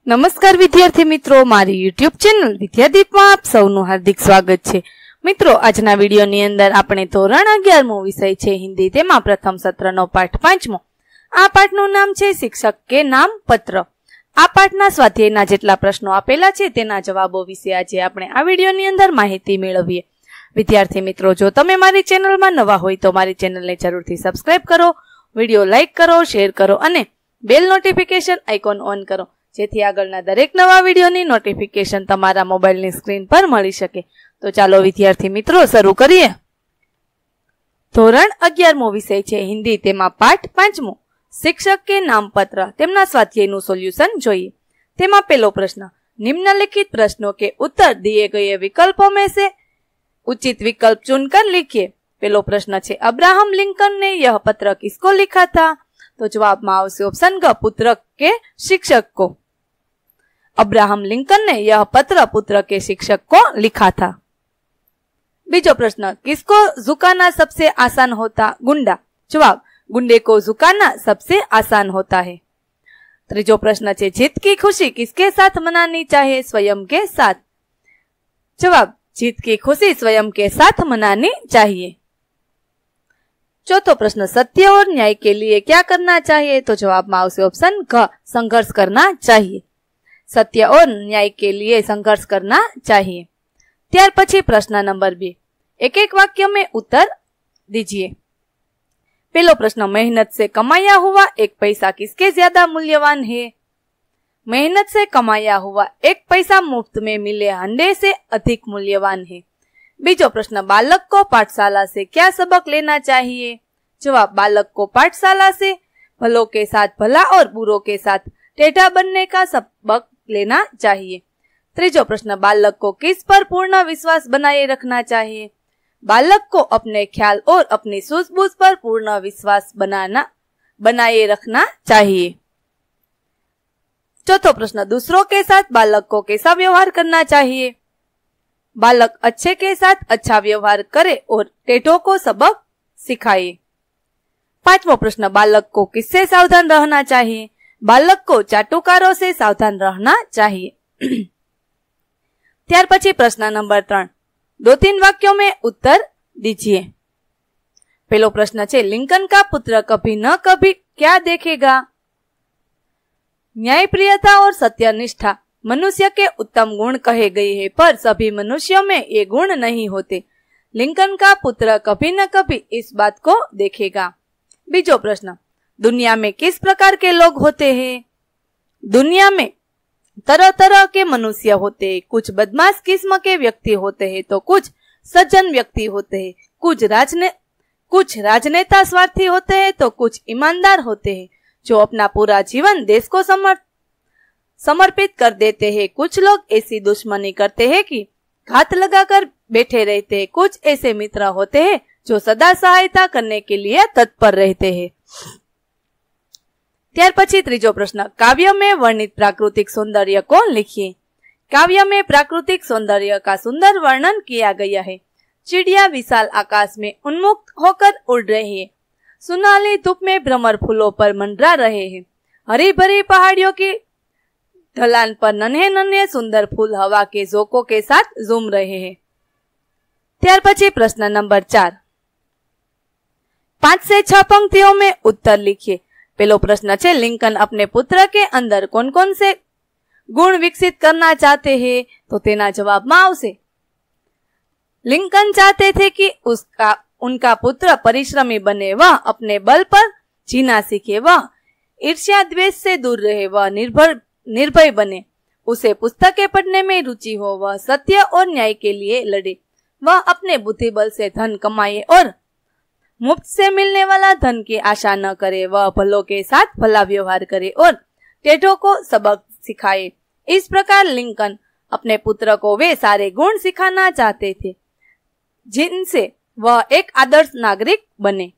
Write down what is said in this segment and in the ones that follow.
નમસ્કાર વિદ્યાર્થી મિત્રો, મારી યુટ્યુબ ચેનલ વિદ્યાદીપમાં આપ સૌનું હાર્દિક સ્વાગત છે। મિત્રો, આજના વિડીયોની અંદર આપણે ધોરણ 11મો વિષય છે હિન્દી, તેમાં પ્રથમ સત્રનો પાઠ 5મો। આ પાઠનું નામ છે શિક્ષક કે નામ પત્ર। આ પાઠના સ્વાધ્યાયના જેટલા પ્રશ્નો આપેલા છે તેના જવાબો વિશે આજે આપણે આ વિડીયોની અંદર માહિતી મેળવીએ। વિદ્યાર્થી મિત્રો, જો તમે મારી ચેનલમાં નવા હોય તો મારી ચેનલને જરૂરથી સબસ્ક્રાઇબ કરો, વિડીયો લાઇક કરો, શેર કરો અને બેલ નોટિફિકેશન આઇકોન ઓન કરો, જેથી આગળના દરેક નવા વિડીયોની નોટિફિકેશન તમારા મોબાઈલની સ્ક્રીન પર મળી શકે। તો ચાલો વિદ્યાર્થી મિત્રો શરૂ કરીએ। ધોરણ 11મો વિષય છે હિન્દી, તેમાં પાઠ 5મો શિક્ષક કે નામપત્ર, તેમના સ્વાધ્યાયનું સોલ્યુશન જોઈએ। તેમાં પહેલો પ્રશ્ન, निम्नलिखित प्रश्नों के उत्तर दिए गए विकल्पों में से उचित विकल्प चुनकर लिखिए। पहलो प्रश्न है, अब्राहम लिंकन ने यह पत्र किसको लिखा था? तो जवाब में आवश्यक ऑप्शन ग, पुत्र के शिक्षक को। अब्राहम लिंकन ने यह पत्र पुत्र के शिक्षक को लिखा था। बीजो प्रश्न, किसको झुकाना सबसे आसान होता? गुंडा। जवाब, गुंडे को झुकाना सबसे आसान होता है। तीजो प्रश्न है, जीत की खुशी किसके साथ मनानी चाहिए? स्वयं के साथ। जवाब, जीत की खुशी स्वयं के साथ मनानी चाहिए। चौथो प्रश्न, सत्य और न्याय के लिए क्या करना चाहिए? तो जवाब में आवश्यक ऑप्शन घ, संघर्ष करना चाहिए। सत्य और न्याय के लिए संघर्ष करना चाहिए। त्यार पछी प्रश्न नंबर 2, एक एक वाक्य में उत्तर दीजिए। पहलो प्रश्न, मेहनत से कमाया हुआ एक पैसा किसके ज्यादा मूल्यवान है? मेहनत से कमाया हुआ एक पैसा मुफ्त में मिले अंडे से अधिक मूल्यवान है। बीजो प्रश्न, बालक को पाठशाला से क्या सबक लेना चाहिए? जवाब, बालक को पाठशाला से भलों के साथ भला और बुरों के साथ टेढ़ा बनने का सबक लेना चाहिए। तीजो प्रश्न, बालक को किस पर पूर्ण विश्वास बनाए रखना चाहिए? बालक को अपने ख्याल और अपनी सूझबूझ पर पूर्ण विश्वास बनाए रखना चाहिए। चौथो प्रश्न, दूसरों के साथ बालक को कैसा व्यवहार करना चाहिए? बालक अच्छे के साथ अच्छा व्यवहार करे और टेढ़ों को सबक सिखाए। पांचवो प्रश्न, बालक को किससे सावधान रहना चाहिए? बालक को चाटुकारों से सावधान रहना चाहिए। त्यार पछी प्रश्न नंबर 3, 2-3 वाक्यों में उत्तर दीजिए। पहलो प्रश्न है, लिंकन का पुत्र कभी न कभी क्या देखेगा? न्यायप्रियता और सत्यनिष्ठा मनुष्य के उत्तम गुण कहे गए हैं, पर सभी मनुष्यों में ये गुण नहीं होते। लिंकन का पुत्र कभी न कभी इस बात को देखेगा। बीजो प्रश्न, दुनिया में किस प्रकार के लोग होते हैं? दुनिया में तरह तरह के मनुष्य होते हैं। कुछ बदमाश किस्म के व्यक्ति होते हैं तो कुछ सज्जन व्यक्ति होते हैं। कुछ राजनेता स्वार्थी होते हैं तो कुछ ईमानदार होते हैं जो अपना पूरा जीवन देश को समर्पित कर देते हैं। कुछ लोग ऐसी दुश्मनी करते हैं कि घात लगाकर बैठे रहते हैं। कुछ ऐसे मित्र होते हैं जो सदा सहायता करने के लिए तत्पर रहते हैं। त्यार पछी तीजो प्रश्न, काव्य में वर्णित प्राकृतिक सौंदर्य को लिखिए। काव्य में प्राकृतिक सौंदर्य का सुंदर वर्णन किया गया है। चिड़िया विशाल आकाश में उन्मुक्त होकर उड़ रही है। सुनहली धूप में भ्रमर फूलों पर मंडरा रहे हैं। हरी भरी पहाड़ियों की ढलान पर नन्हे नन्हे सुंदर फूल हवा के झोंकों के साथ झूम रहे हैं। त्यार पछी प्रश्न नंबर 4, 5 से 6 पंक्तियों में उत्तर लिखिए। पहलो प्रश्न है, लिंकन अपने पुत्र के अंदर कौन कौन से गुण विकसित करना चाहते हैं? तो तेना जवाब में आवशे, लिंकन चाहते थे कि उनका पुत्र परिश्रमी बने, वह अपने बल पर जीना सीखे, वह ईर्ष्या द्वेष से दूर रहे, वह निर्भय बने, उसे पुस्तकें पढ़ने में रुचि हो, वह सत्य और न्याय के लिए लड़े, वह अपने बुद्धि बल से धन कमाए और मुफ्त से मिलने वाला धन की आशा न करे, वह भलों के साथ भला व्यवहार करे और टेढ़ों को सबक सिखाए। इस प्रकार लिंकन अपने पुत्र को वे सारे गुण सिखाना चाहते थे जिनसे वह एक आदर्श नागरिक बने।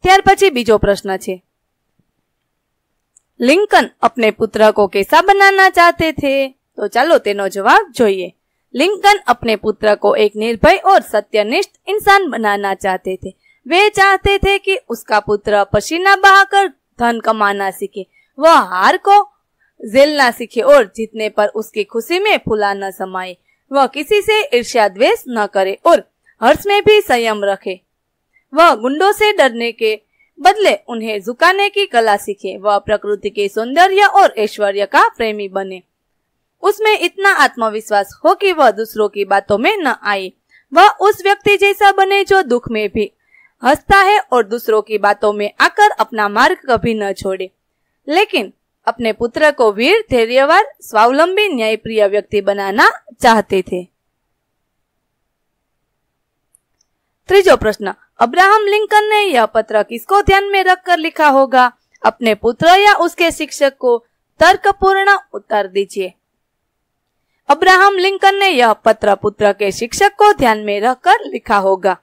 त्यार पछी बीजो प्रश्न है, लिंकन अपने पुत्र को कैसा बनाना चाहते थे? तो चलो तेनो जवाब જોઈએ। लिंकन अपने पुत्र को एक निर्भय और सत्यनिष्ठ इंसान बनाना चाहते थे। वे चाहते थे कि उसका पुत्र पसीना बहाकर धन कमाना सीखे, वह हार को झेलना सीखे और जीतने पर उसकी खुशी में फूला न समाये। वह किसी से ईर्ष्या द्वेष न करे और हर्ष में भी संयम रखे। वह गुंडों से डरने के बदले उन्हें झुकाने की कला सीखे। वह प्रकृति के सौंदर्य और ऐश्वर्य का प्रेमी बने। उसमें इतना आत्मविश्वास हो कि वह दूसरों की बातों में न आए। वह उस व्यक्ति जैसा बने जो दुख में भी हंसता है और दूसरों की बातों में आकर अपना मार्ग कभी न छोड़े। लेकिन अपने पुत्र को वीर, धैर्यवान, स्वावलंबी, न्यायप्रिय व्यक्ति बनाना चाहते थे। तीसरा प्रश्न, अब्राहम लिंकन ने यह पत्र किसको ध्यान में रखकर लिखा होगा? अपने पुत्र या उसके शिक्षक को? तर्कपूर्ण उत्तर दीजिए। अब्राहम लिंकन ने यह पत्र पुत्र के शिक्षक को ध्यान में रखकर लिखा होगा।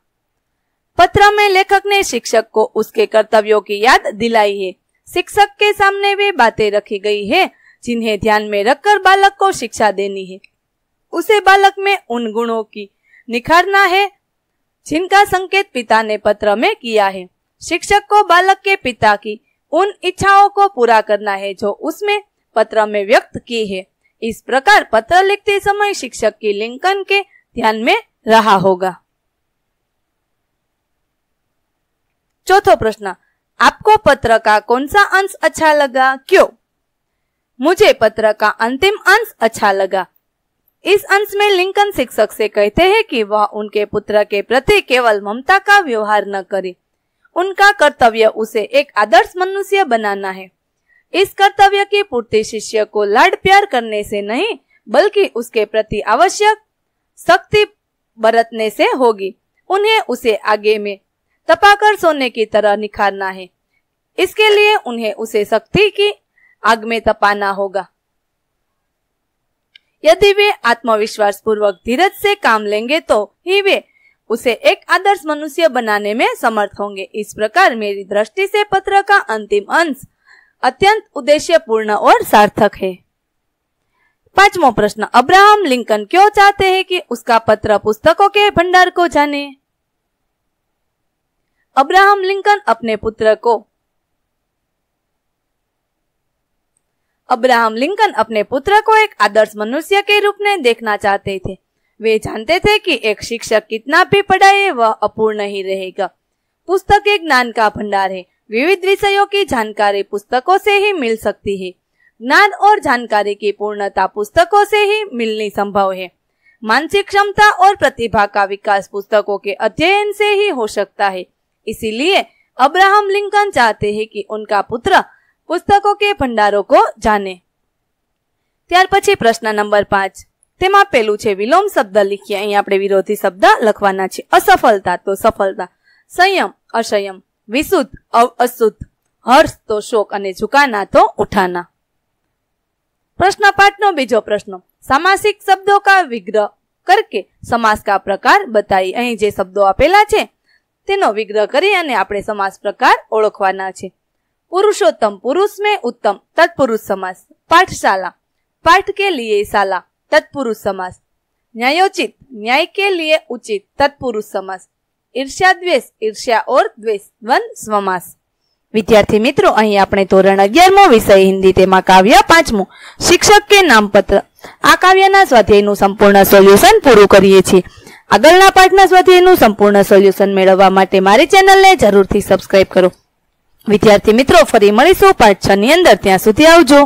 पत्र में लेखक ने शिक्षक को उसके कर्तव्यों की याद दिलाई है। शिक्षक के सामने वे बातें रखी गई है जिन्हें ध्यान में रखकर बालक को शिक्षा देनी है। उसे बालक में उन गुणों की निखारना है जिनका संकेत पिता ने पत्र में किया है। शिक्षक को बालक के पिता की उन इच्छाओं को पूरा करना है जो उसमें पत्र में व्यक्त की है। इस प्रकार पत्र लिखते समय शिक्षक की लिंकन के ध्यान में रहा होगा। चौथा प्रश्न, आपको पत्र का कौन सा अंश अच्छा लगा, क्यों? मुझे पत्र का अंतिम अंश अच्छा लगा। इस अंश में लिंकन शिक्षक से कहते हैं कि वह उनके पुत्र के प्रति केवल ममता का व्यवहार न करे। उनका कर्तव्य उसे एक आदर्श मनुष्य बनाना है। इस कर्तव्य की पूर्ति शिष्य को लाड प्यार करने से नहीं बल्कि उसके प्रति आवश्यक सख्ती बरतने से होगी। उन्हें उसे आगे में तपाकर सोने की तरह निखारना है। इसके लिए उन्हें उसे सख्ती की आग में तपाना होगा। यदि वे आत्मविश्वास पूर्वक धीरज से काम लेंगे तो ही वे उसे एक आदर्श मनुष्य बनाने में समर्थ होंगे। इस प्रकार मेरी दृष्टि से पत्र का अंतिम अंश अत्यंत उद्देश्यपूर्ण और सार्थक है। पांचवा प्रश्न, अब्राहम लिंकन क्यों चाहते हैं कि उसका पत्र पुस्तकों के भंडार को जाने? अब्राहम लिंकन अपने पुत्र को एक आदर्श मनुष्य के रूप में देखना चाहते थे। वे जानते थे कि एक शिक्षक कितना भी पढ़ाए वह अपूर्ण ही रहेगा। पुस्तक एक ज्ञान का भंडार है। विविध विषयों की जानकारी पुस्तकों से ही मिल सकती है। ज्ञान और जानकारी की पूर्णता पुस्तकों से ही मिलनी संभव है। मानसिक क्षमता और प्रतिभा का विकास पुस्तकों के अध्ययन से ही हो सकता है। इसीलिए अब्राहम लिंकन चाहते हैं कि उनका पुत्र पुस्तकों के भंडारों को जाने। ત્યાર પછી પ્રશ્ન નંબર 5, તેમાં પેલું છે વિલોમ શબ્દ લખીએ। અહીં આપણે વિરોધી શબ્દ લખવાના છે। असफलता तो सफलता, संयम असंयम, विशुद्ध अशुद्ध, हर्ष तो शोक અને झुकाना तो उठाना। प्रश्न 5 નો બીજો પ્રશ્ન, सामासिक शब्दों का विग्रह करके समास का प्रकार बताई। અહીં જે શબ્દો આપેલા છે તેનો વિગ્રહ કરી અને આપણે સમાસ પ્રકાર ઓળખવાના છે। पुरुषोत्तम, पुरुष में उत्तम, तत्पुरुष समास। पाठशाला, पाठ के लिए शाला, तत्पुरुष समास। न्यायोचित, न्याय के लिए उचित, तत्पुरुष समास। ईर्ष्या द्वेष, ईर्ष्या और द्वेष, द्वंद्व समास। विद्यार्थी मित्रों, અહીં આપણે ધોરણ 11મો વિષય હિન્દી તેમાં કાવ્ય 5મું શિક્ષક કે નામપત્ર આ કાવ્યના સ્વાધ્યાયનું સંપૂર્ણ સોલ્યુશન પૂરું કરીએ છીએ। આગળના પાઠના સ્વાધ્યાયનું સંપૂર્ણ સોલ્યુશન મેળવવા માટે મારી ચેનલને જરૂરથી સબસ્ક્રાઇબ કરો। વિદ્યાર્થી મિત્રો, ફરી મળીશું પાઠ 6 ની અંદર। ત્યાં સુધી આવજો।